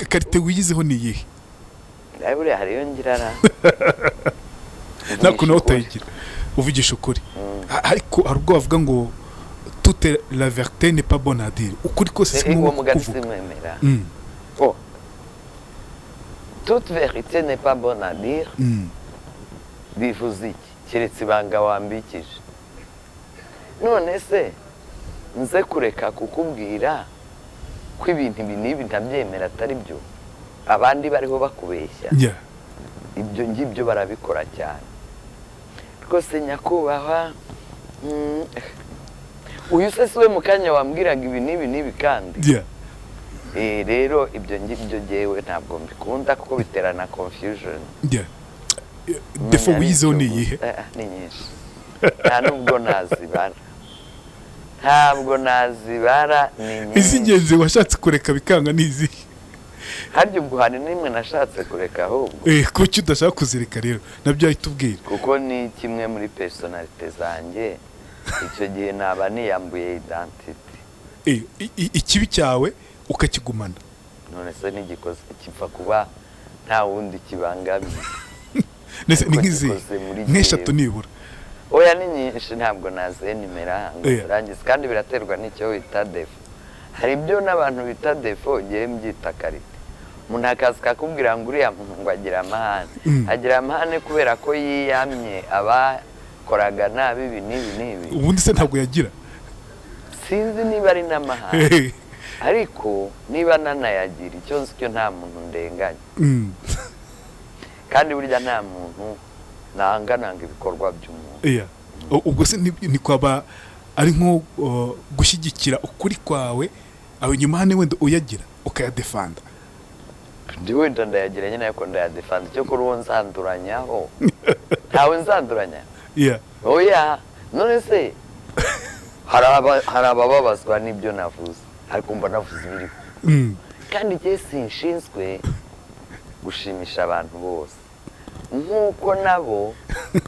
karite wiyizeho ni iyihe? buriya hariyo ngirara ntabwo nawe utayigira uvugisha ukuri. ariko hari ubwo bavuga ngo toute la vérité n'est pas bonne à dire. ukuri kose si ngombwa kuvuga. toute vérité n'est pas bonne à dire. bivuze iki keretse ibanga wambikije. none se nze kureka kukubwira ko ibintu ibi n'ibi ntabyemera atari byo, abandi bariho bakubeshya. ibyo ngibyo barabikora cyane rwose nyakubahwa. uyu se siwe mu kanya wambwiraga ibi n'ibi n'ibi kandi. rero ibyo ngibyo jyewe ntabwo mbikunda kuko biterana confusion. defo wiyizeho ni iyihe? ni nyinshi nta nubwo nazibara, ntabwo nazibara, ni nyinshi. iz'ingenzi washatse kureka bikanga ni izihe? harya ubwo hari n'imwe nashatse kureka ahubwo. kuki udashaka kuzireka rero nabyo ahita ubwira? kuko ni kimwe muri personalite zanjye. icyo gihe naba niyambuye identity. ikibi cyawe ukakigumana. none se n'igikoze kipfa kuba nta wundi kibangamiye. nese ni nk'izihe nk'eshatu nibura? oya ni nyinshi ntabwo nazenimera ngo urangize, kandi biraterwa n'icyo wita defo. hari ibyo n'abantu bita defo ngiye mbyita karite. umuntu akazi kakubwira ngo uriya muntu ngo agira amahane. agira amahane kubera ko yiyamye abakoraga nabi ibi n'ibi n'ibi. ubundi se ntabwo yagira? sinzi niba ari n'amahane ariko niba nanayagira icyo nzi cyo nta muntu ndenganya. kandi burya nta muntu nangananga ibikorwa by'umuntu. ubwo se ni kwaba ari nko gushyigikira ukuri kwawe aho nyuma hane wenda uyagira ukayadefanda? ndi wenda ndayagira nyine ariko ndayadefanda. cyo kuri uwo nzanduranyaho ntawe nzanduranya. oya none se hari abababazwa n'ibyo navuze ariko mba navuze ibiriho. kandi njye sinshinzwe gushimisha abantu bose nk'uko nabo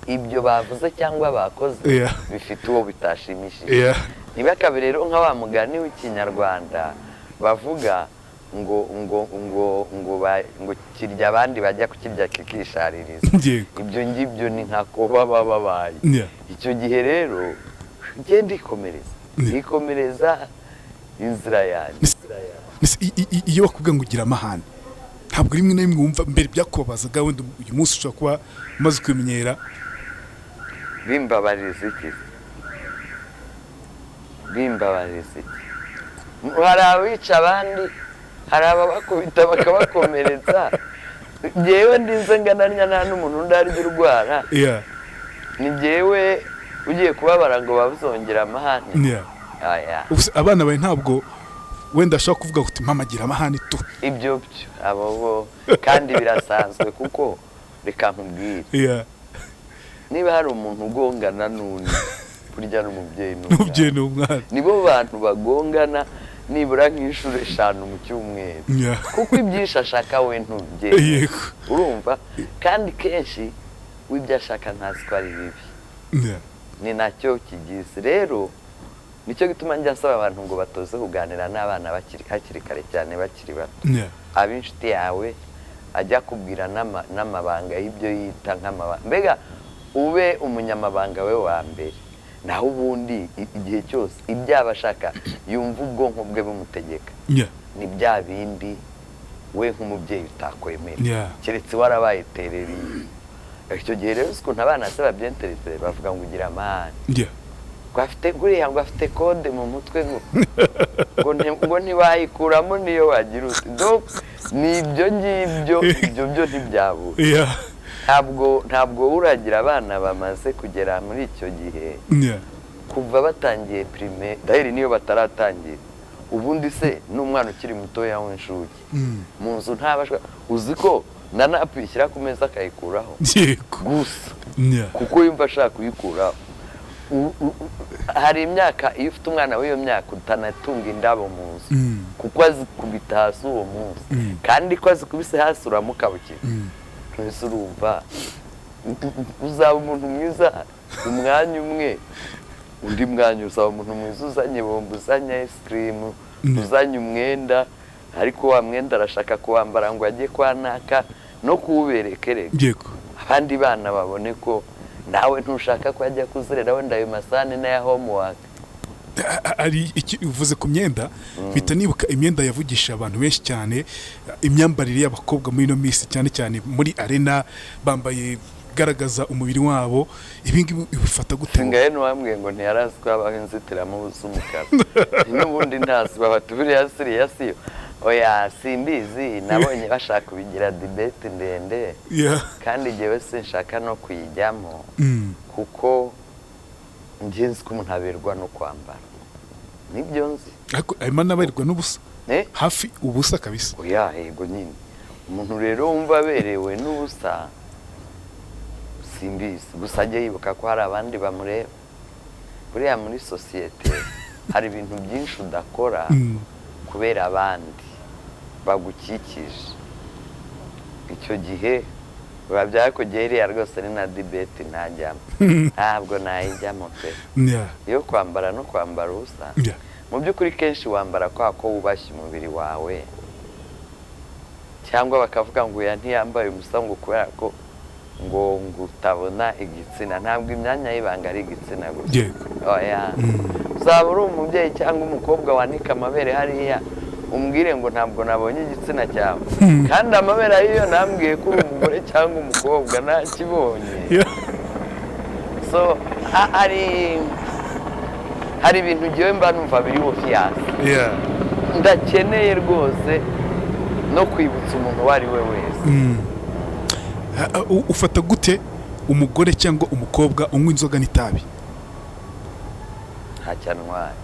ibyo bavuze cyangwa bakoze bifite uwo bitashimishije. ntibakabe rero nka wa mugani w'ikinyarwanda bavuga ngo kirya abandi bajya kukirya kikishaririza. ibyo ngibyo ni nkako baba babaye. icyo gihe rero njye ndikomereza inzira yanjye. iyo bakubwira ngo ugira amahane ntabwo rimwe na rimwe wumva mbere byakubabazaga wenda uyu munsi ushobora kuba umaze kwimenyera? bimbabariza iki? hari abica abandi, hari ababakubita bakabakomeretsa. njyewe ndinze ngananya nta n'umuntu ndarya urwara. ni njyewe ugiye kubabara ngo babuzongera amahane. abana bawe ntabwo wenda ashobora kuvuga uti mama agira amahane tu? ibyo byo abo bo kandi birasanzwe kuko reka nkubwire. niba hari umuntu ugongana n'undi burya n'umubyeyi n'umwana nibo bantu bagongana nibura nk'inshuro 5 mu cyumweru. kuko ibyinshi ashaka we ntubyeyi. urumva? kandi kenshi w'ibyo ashaka ntazi ko ari bibi. ni nacyo kigize rero. nicyo gituma njya nsaba abantu ngo batoze kuganira n'abana hakiri kare cyane bakiri bato. ab'inshuti yawe ajya kubwira n'amabanga y'ibyo yita nk'amabanga. mbega ube umunyamabanga we wa mbere, naho ubundi igihe cyose ibyaba ashaka yumva ubwonko bwe bumutegeka. ni bya bindi we nk'umubyeyi utakwemera keretse warabaye tereri. icyo gihe rero ukuntu abana se babyenterefere bavuga ngo ugira amahane. guriya ngo afite kode mu mutwe ngo ntiwayikuramo niyo wagira uti. ni ibyo ngibyo ibyo ntibyabura. ntabwo uragira abana bamaze kugera muri icyo gihe kuva batangiye primaire dahiri niyo bataratangira. ubundi se n'umwana ukiri mutoya w'inshuke mu nzu ntabashwa uzi ko nanapwishyira ku meza akayikuraho gusa kuko yumva ashaka kuyikuraho. hari imyaka iyo ufite umwana w'iyo myaka utanatunga indabo mu nzu kuko azikubita hasi uwo munsi. kandi ko azikubise hasi uramukabukira. twese urumva uzaba umuntu mwiza umwanya umwe, undi mwanya uzaba umuntu mwiza uzanye bombo, uzanye ice cream, uzanye umwenda, ariko wa mwenda arashaka kuwambara ngo ajye kwanaka no kuwuberekere yego abandi bana babone ko nawe ntushaka ko ajya kuzerera wenda ayo masahani n'aya homework. ari uvuze ku myenda bita nibuka imyenda yavugisha abantu benshi cyane, imyambarire y'abakobwa muri no minsi cyane cyane muri arena bambaye garagaza umubiri wabo, ibingi bifata gute? Ngaye n'uwambwiye ngo ntiyarazi ko abaho inzitiramubu z'umukara n'ubundi ntazi babatubiriya siriya siyo. Oya simbizi, nabonye bashaka kubigira debate ndende kandi jewe sinshaka no kuyijyamo kuko ngenzi ko umuntu aberwa no kwambara, nibyo nzi. Ariko Imana aberwa n'ubusa hafi ubusa kabisa. Oya yego nyine umuntu rero wumva aberewe n'ubusa simbizi, gusa ajye yibuka ko hari abandi bamureba. Buriya muri sosiyete hari ibintu byinshi udakora kubera abandi bagukikije. Icyo gihe biba byakugeriye rwose ni na debate ntajyamo, ntabwo nayijyamo pe. Iyo kwambara no kwambara ubusa mu by'ukuri kenshi wambara kwa ko wubashye umubiri wawe, cyangwa bakavuga ngo uya ntiyambaye ubusa ngo kubera ko ngo utabona igitsina. Ntabwo imyanya y'ibanga ari igitsina gusa. Oya uzaba uri umubyeyi cyangwa umukobwa wanika amabere hariya umbwire ngo ntabwo nabonye igitsina cyawe, kandi amabere y'iyo nambwiye ko uri umugore cyangwa umukobwa ntakibonye. So hari ibintu ngewe mba numva biri obvious, ndakeneye rwose no kwibutsa umuntu uwo ari we wese. Ufata gute umugore cyangwa umukobwa unywa inzoga n'itabi? Ntacyanwaye.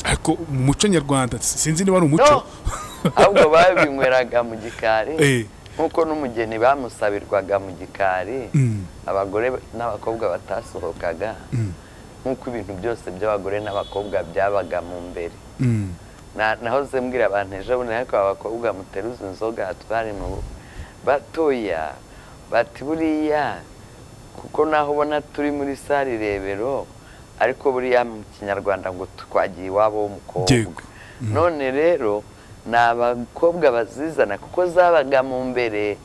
Ariko mu muco nyarwanda sinzi niba ari umuco, ahubwo babinyweraga mu gikari nkuko n'umugeni bamusabirwaga mu gikari, abagore n'abakobwa batasohokaga, nkuko ibintu byose by'abagore n'abakobwa byabaga mu mbere. Nahoze mbwira abantu ejo bundi ariko abakobwa muteruza inzoga twari mu batoya bati buriya kuko naho ubona turi muri sare Rebero, ariko buriya mu Kinyarwanda ngo twagiye iwabo w'umukobwa. None rero ni abakobwa bazizana kuko zabaga mu mbere,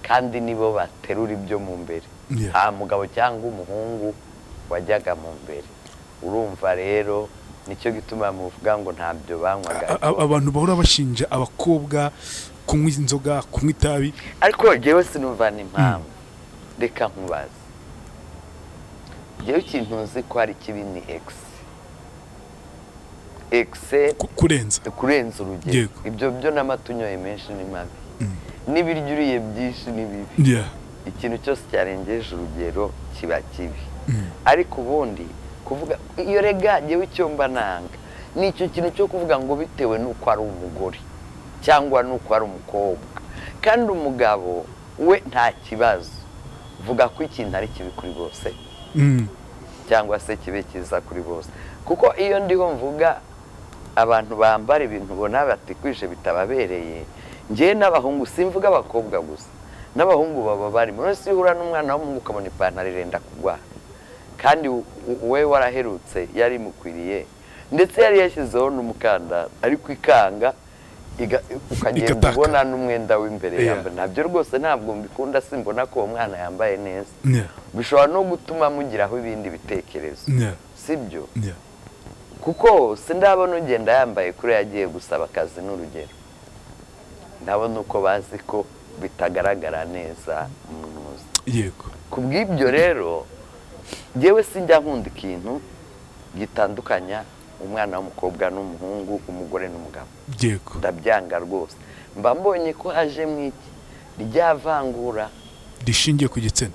kandi nibo baterura ibyo mu mbere, nta mugabo cyangwa umuhungu wajyaga mu mbere. Urumva rero nicyo gituma muvuga ngo ntabyo banywaga. Abantu bahora bashinja abakobwa kunywa inzoga, kunywa itabi, ariko jewe sinumvana impamvu. Reka nkubaze, jewe ikintu nzi ko ari kibi ni kurenza urugero. Ibyo byo n'amatunyoye menshi ni mabi, n'ibiryo uriye byinshi ni bibi. Ikintu cyose cyarengeje urugero kiba kibi. Ariko ubundi kuvuga iyo rega jewe icyo mba nanga ni icyo kintu cyo kuvuga ngo bitewe n'uko ari umugore cyangwa n'uko ari umukobwa, kandi umugabo we nta kibazo, vuga ko ikintu ari kibi kuri bose cyangwa se kibe kiza kuri bose. Kuko iyo ndiho mvuga abantu bambara ibintu ubona batikwishe bitababereye, ngewe n'abahungu simvuga abakobwa gusa, n'abahungu baba bari muri si uhura n'umwana w'umuhungu ukabona ipantaro irenda kugwa, kandi we waraherutse yari mukwiriye, ndetse yari yashyizeho n'umukandara ariko ikanga ukagenda ubona n'umwenda w'imbere yambaye. Nabyo rwose ntabwo mbikunda, simbona ko uwo mwana yambaye neza. Bishobora no gutuma mugiraho ibindi bitekerezo, sibyo? Kuko sindabona ugenda yambaye kuri yagiye gusaba akazi n'urugero, ndabona uko bazi ko bitagaragara neza umunuzi. Yego. Kubw'ibyo rero jewe sinjya nkunda ikintu gitandukanya umwana w'umukobwa n'umuhungu, umugore n'umugabo. Yego. Ndabyanga rwose. Mba mbonye ko haje mwiki ryavangura rishingiye ku gitsina.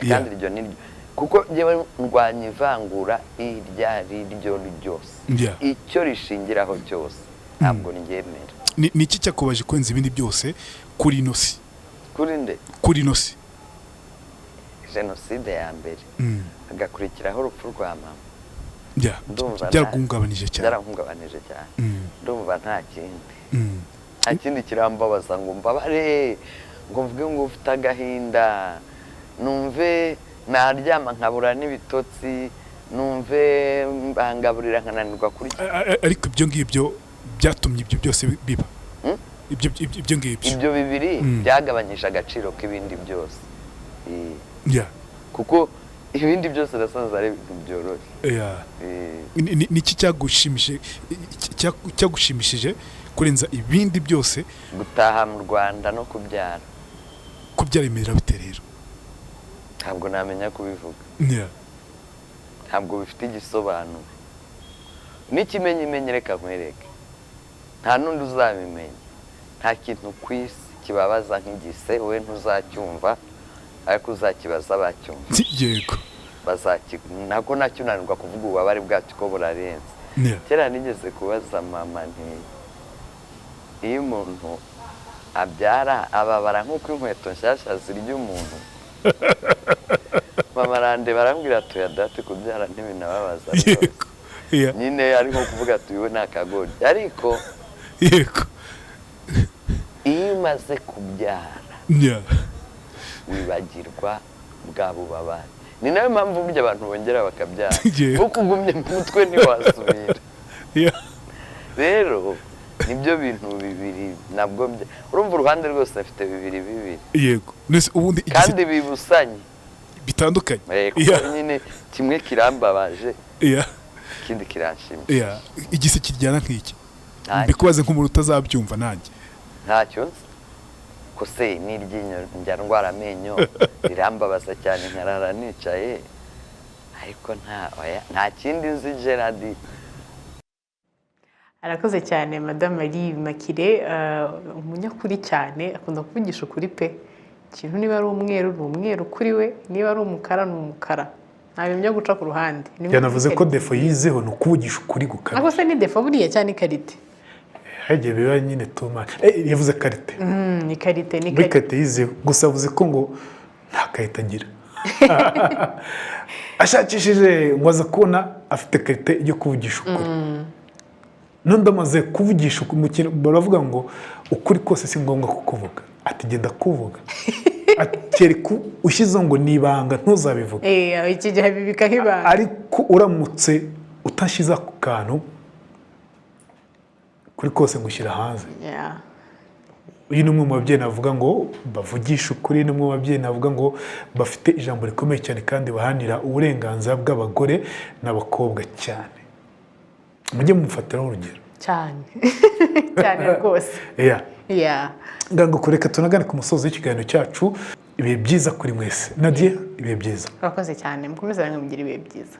Kandi iryo niryo, kuko jewe ndwanya ivangura iryo ari ryo ryose. Icyo rishingiraho cyose ntabwo ngemera. Ni iki cyakubaje kwenza ibindi byose kuri inosi? Kuri nde? Kuri inosi. Jenoside ya mbere agakurikiraho urupfu rwa mama. Byarahungabanije cyane. Ndumva nta kindi kirambabaza ngo mbabare ngo mvuge ngo ufite agahinda, numve naryama nkabura n'ibitotsi, numve mbangaburira nkananirwa kuri. Ariko ibyo ngibyo byatumye ibyo byose biba. ibyo ngibyo ibyo bibiri byagabanyije agaciro k'ibindi byose kuko ibindi byose nasanze ari ibintu byoroshye. niki cyagushimishije kurenza ibindi byose? Gutaha mu Rwanda no kubyara. Kubyara bite rero? Ntabwo namenya kubivuga. Ntabwo bifite igisobanuro. N'ikimenyimenyi reka nkwereke. Nta n'undi uzabimenya. Nta kintu ku isi kibabaza nk'igise we ntuzacyumva ariko uzakibaza bacyumva. Yego. Ntabwo nacyunanirwa kuvuga ububabare bwacyo ko burarenze. Kera nigeze kubaza mama nti iyo umuntu abyara ababara nk'uko inkweto nshyashya zirya umuntu. Mama arande barambwira tuya date kubyara ntibinababaza. Nyine ari nko kuvuga tuyiwe nakagori ariko yego iyo umaze kubyara wibagirwa bwa bubabare. Ni nayo mpamvu burya abantu bongera bakabyara kuko ugumye mu mutwe ntiwasubira. Rero nibyo bintu bibiri nabwo urumva uruhande rwose afite bibiri. Yego ubundi kandi bibusanye bitandukanye. Nyine kimwe kirambabaje ikindi kiranshimishije. Igise kiryana nk'iki mbikubaze nk'umuntu utazabyumva nanjye. Ntacyo nzi ko se n'iryinyo njya ndwara amenyo rirambabaza cyane nkarara nicaye ariko nta kindi nzi. Gerard arakoze cyane Madame Marie Immaculée, umunyakuri cyane, akunda kuvugisha ukuri pe. Ikintu niba ari umweru ni umweru kuri we, niba ari umukara ni umukara, nta bintu byo guca ku ruhande. Yanavuze ko defo yizeho ni ukuvugisha ukuri gukara. Ako se ni defo buriya cyane karite. Hagiye biba nyine tuma yavuze karite. Ni karite ni karite yizeho gusa avuze ko ngo nta karite agira. Ashakishije ngo aza kubona afite karite yo kuvugisha ukuri. None amaze kuvugisha ukuri baravuga ngo ukuri kose si ngombwa kukuvuga. Ati genda kuvuga. Ateri ku ushyize ngo nibanga ntuzabivuga. Iki gihe bibika hibanga. Ariko uramutse utashiza ku kantu kuri kose ngushyira hanze. Uyu ni umwe mu babyeyi navuga ngo bavugisha ukuri, ni umwe mu babyeyi navuga ngo bafite ijambo rikomeye cyane kandi bahanira uburenganzira bw'abagore n'abakobwa cyane. Mujye mufatiraho urugero cyane cyane rwose. Ngango kureka tunagane ku musozo w'ikiganiro cyacu. Ibihe byiza kuri mwese. Nadia, ibihe byiza. Urakoze cyane, mukomeze mugira ibihe byiza.